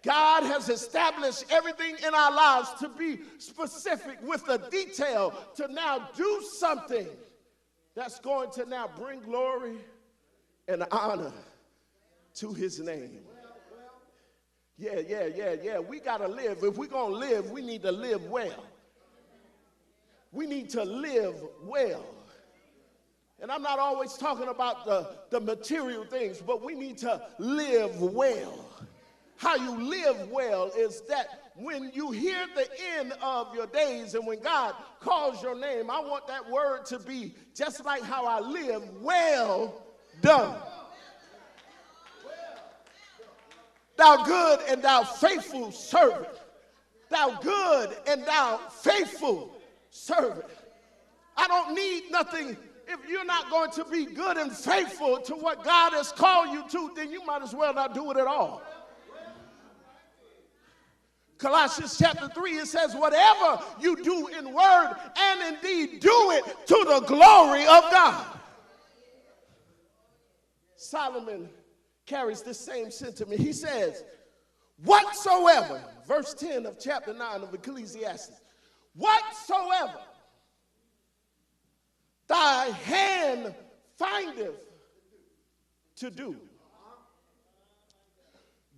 God has established everything in our lives to be specific with the detail to now do something that's going to now bring glory and honor to his name. Yeah. We got to live. If we're going to live, we need to live well. We need to live well. And I'm not always talking about the material things, but we need to live well. How you live well is that when you hear the end of your days and when God calls your name, I want that word to be just like how I live, well done. Thou good and thou faithful servant. Thou good and thou faithful servant. I don't need nothing. If you're not going to be good and faithful to what God has called you to, then you might as well not do it at all. Colossians chapter 3, it says, whatever you do in word and in deed, do it to the glory of God. Solomon carries this same sentiment. He says, whatsoever, verse 10 of chapter 9 of Ecclesiastes, whatsoever thy hand findeth to do,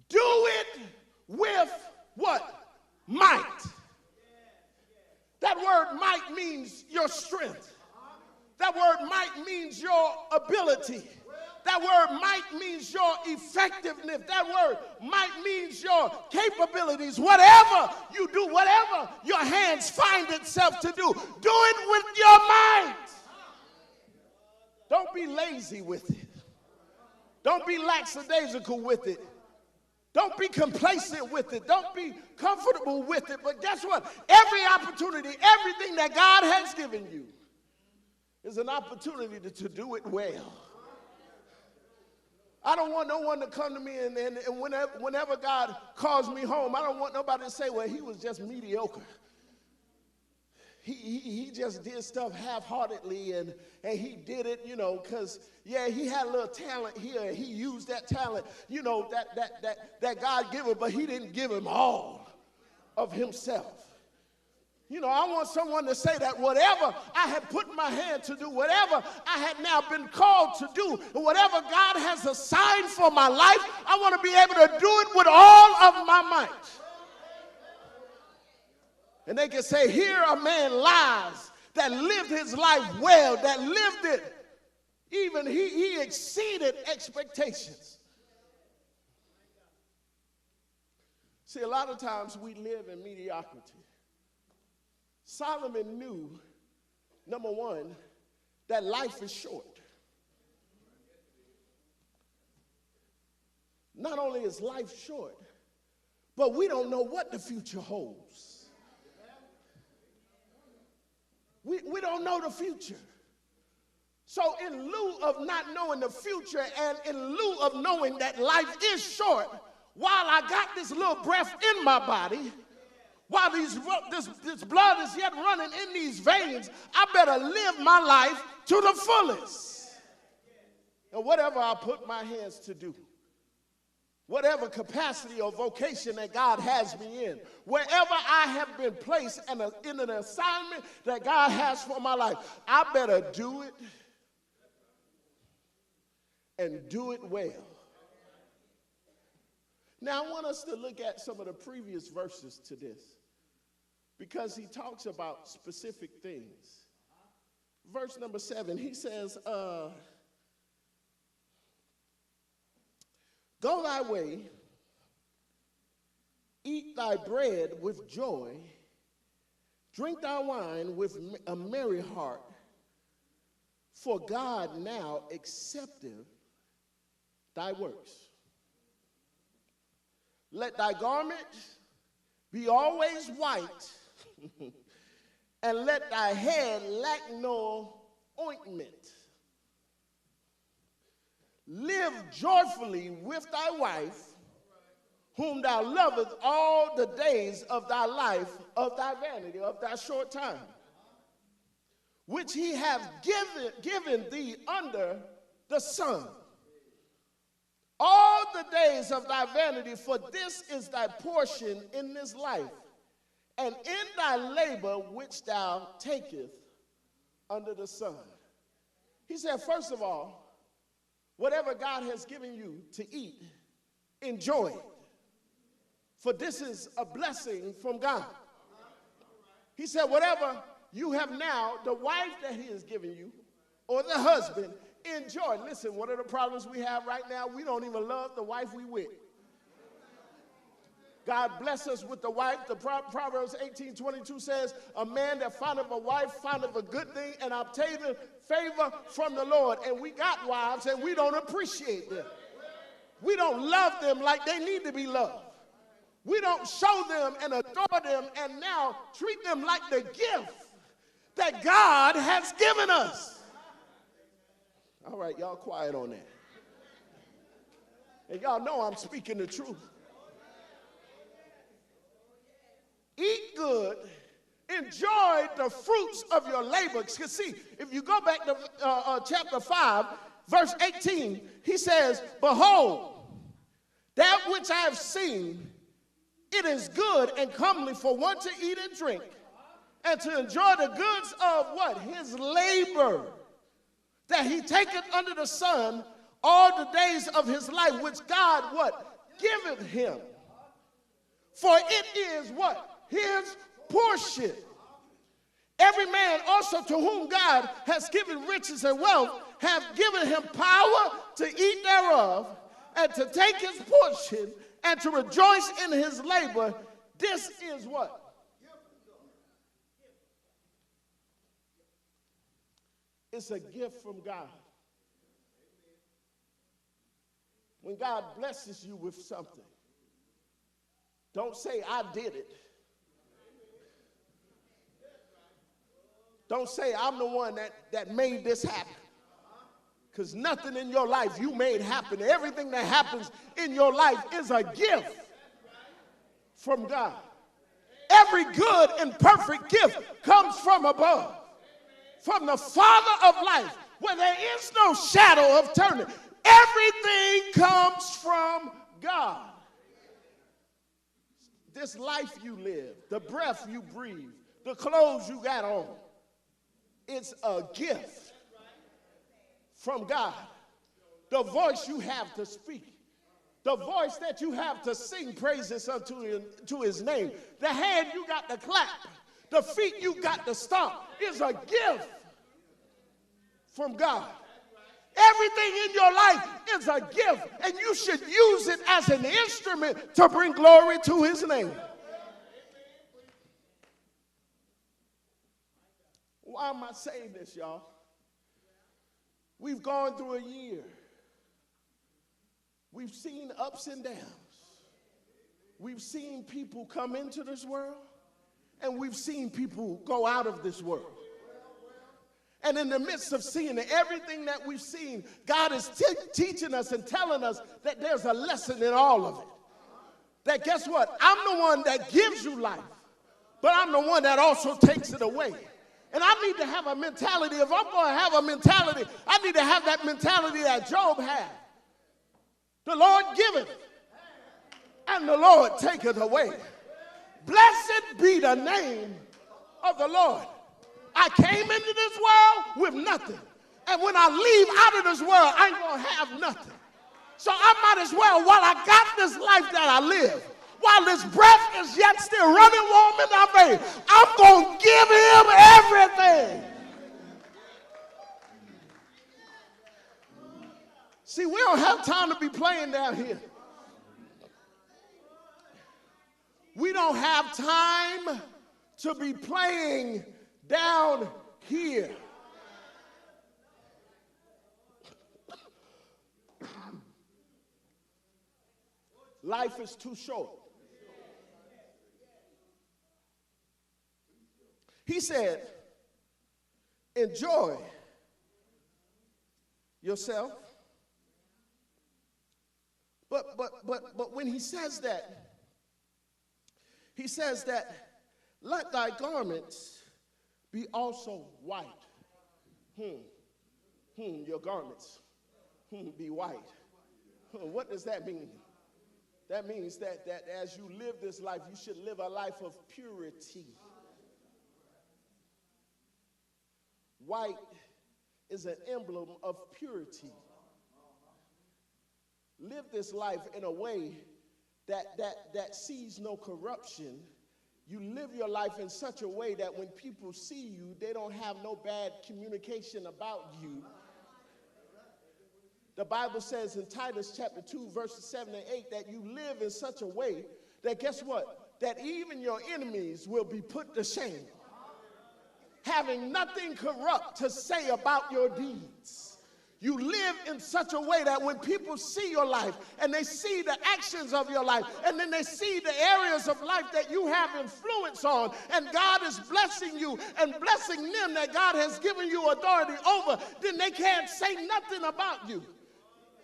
do it with what? Might. That word might means your strength. That word might means your ability. That word might means your effectiveness. That word might means your capabilities. Whatever you do, whatever your hands find itself to do it with your might. Don't be lazy with it. Don't be lackadaisical with it. Don't be complacent with it. Don't be comfortable with it. But guess what? Every opportunity, everything that God has given you is an opportunity to do it well. I don't want no one to come to me and whenever God calls me home, I don't want nobody to say, well, he was just mediocre. He just did stuff half-heartedly and he did it, because, yeah, he had a little talent here and he used that talent, that God gave him, but he didn't give him all of himself. I want someone to say that whatever I had put my hand to do, whatever I had now been called to do, and whatever God has assigned for my life, I want to be able to do it with all of my might. And they can say, here a man lies that lived his life well, that lived it. Even he exceeded expectations. See, a lot of times we live in mediocrity. Solomon knew, number one, that life is short. Not only is life short, but we don't know what the future holds. We don't know the future. So in lieu of not knowing the future and in lieu of knowing that life is short, while I got this little breath in my body, while this blood is yet running in these veins, I better live my life to the fullest. And whatever I put my hands to do, whatever capacity or vocation that God has me in, wherever I have been placed in an assignment that God has for my life, I better do it and do it well. Now, I want us to look at some of the previous verses to this because he talks about specific things. Verse number 7, he says, go thy way, eat thy bread with joy, drink thy wine with a merry heart, for God now accepteth thy works. Let thy garment be always white, and let thy head lack no ointment. Live joyfully with thy wife, whom thou lovest all the days of thy life, of thy vanity, of thy short time, which he hath given thee under the sun, all the days of thy vanity, for this is thy portion in this life, and in thy labor which thou takest under the sun. He said, first of all, whatever God has given you to eat, enjoy it. For this is a blessing from God. He said, whatever you have now, the wife that he has given you, or the husband, enjoy. Listen, one of the problems we have right now, we don't even love the wife we with. God bless us with the wife. The Proverbs 18:22 says, a man that findeth a wife findeth a good thing and obtaineth favor from the Lord. And we got wives and we don't appreciate them. We don't love them like they need to be loved. We don't show them and adore them and now treat them like the gift that God has given us. All right, y'all quiet on that. And y'all know I'm speaking the truth. Eat good, enjoy the fruits of your labor. Because see, if you go back to chapter 5, verse 18, he says, behold, that which I have seen, it is good and comely for one to eat and drink, and to enjoy the goods of what? His labor, that he taketh under the sun all the days of his life, which God, what? Giveth him. For it is what? His portion. Every man also to whom God has given riches and wealth have given him power to eat thereof, and to take his portion, and to rejoice in his labor. This is what? It's a gift from God. When God blesses you with something, don't say, I did it. Don't say, I'm the one that made this happen. Because nothing in your life you made happen. Everything that happens in your life is a gift from God. Every good and perfect gift comes from above, from the Father of life, where there is no shadow of turning. Everything comes from God. This life you live, the breath you breathe, the clothes you got on, it's a gift from God. The voice you have to speak, the voice that you have to sing praises unto his name, the hand you got to clap, the feet you got to stomp is a gift from God. Everything in your life is a gift, and you should use it as an instrument to bring glory to his name. Why am I saying this, y'all? We've gone through a year. We've seen ups and downs. We've seen people come into this world, and we've seen people go out of this world. And in the midst of seeing everything that we've seen, God is teaching us and telling us that there's a lesson in all of it. That guess what? I'm the one that gives you life, but I'm the one that also takes it away. And I need to have a mentality. If I'm going to have a mentality, I need to have that mentality that Job had. The Lord giveth, and the Lord taketh away. Blessed be the name of the Lord. I came into this world with nothing. And when I leave out of this world, I ain't going to have nothing. So I might as well, while I got this life that I live, while this breath is yet still running warm in my veins, I'm going to give him everything. See, we don't have time to be playing down here. We don't have time to be playing down here. Life is too short. He said, enjoy yourself. But when he says that, let thy garments be also white. Your garments be white. What does that mean? That means that as you live this life, you should live a life of purity. White is an emblem of purity. Live this life in a way that sees no corruption. You live your life in such a way that when people see you, they don't have no bad communication about you. The Bible says in Titus chapter 2, verses 7 and 8, that you live in such a way that guess what? That even your enemies will be put to shame, having nothing corrupt to say about your deeds. You live in such a way that when people see your life and they see the actions of your life and then they see the areas of life that you have influence on and God is blessing you and blessing them that God has given you authority over, then they can't say nothing about you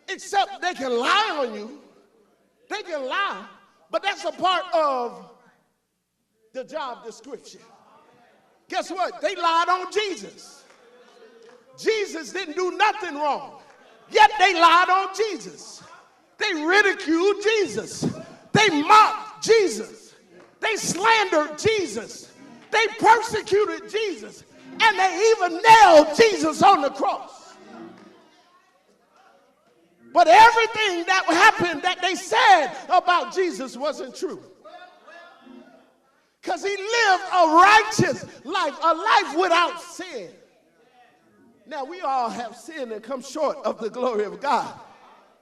except they can lie on you. They can lie, but that's a part of the job description. Guess what? They lied on Jesus. Jesus didn't do nothing wrong, yet they lied on Jesus. They ridiculed Jesus. They mocked Jesus. They slandered Jesus. They persecuted Jesus. And they even nailed Jesus on the cross. But everything that happened that they said about Jesus wasn't true. Because he lived a righteous life, a life without sin. Now, we all have sinned and come short of the glory of God.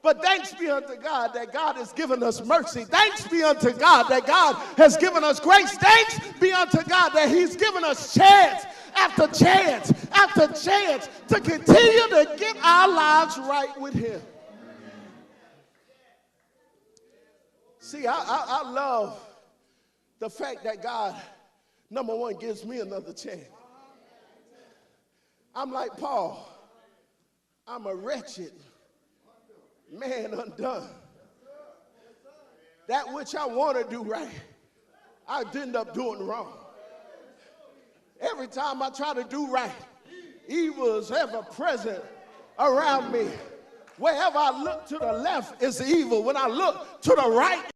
But thanks be unto God that God has given us mercy. Thanks be unto God that God has given us grace. Thanks be unto God that he's given us chance after chance after chance to continue to get our lives right with him. See, I love the fact that God, number one, gives me another chance. I'm like Paul. I'm a wretched man undone. That which I want to do right, I end up doing wrong. Every time I try to do right, evil is ever present around me. Wherever I look to the left is evil. When I look to the right,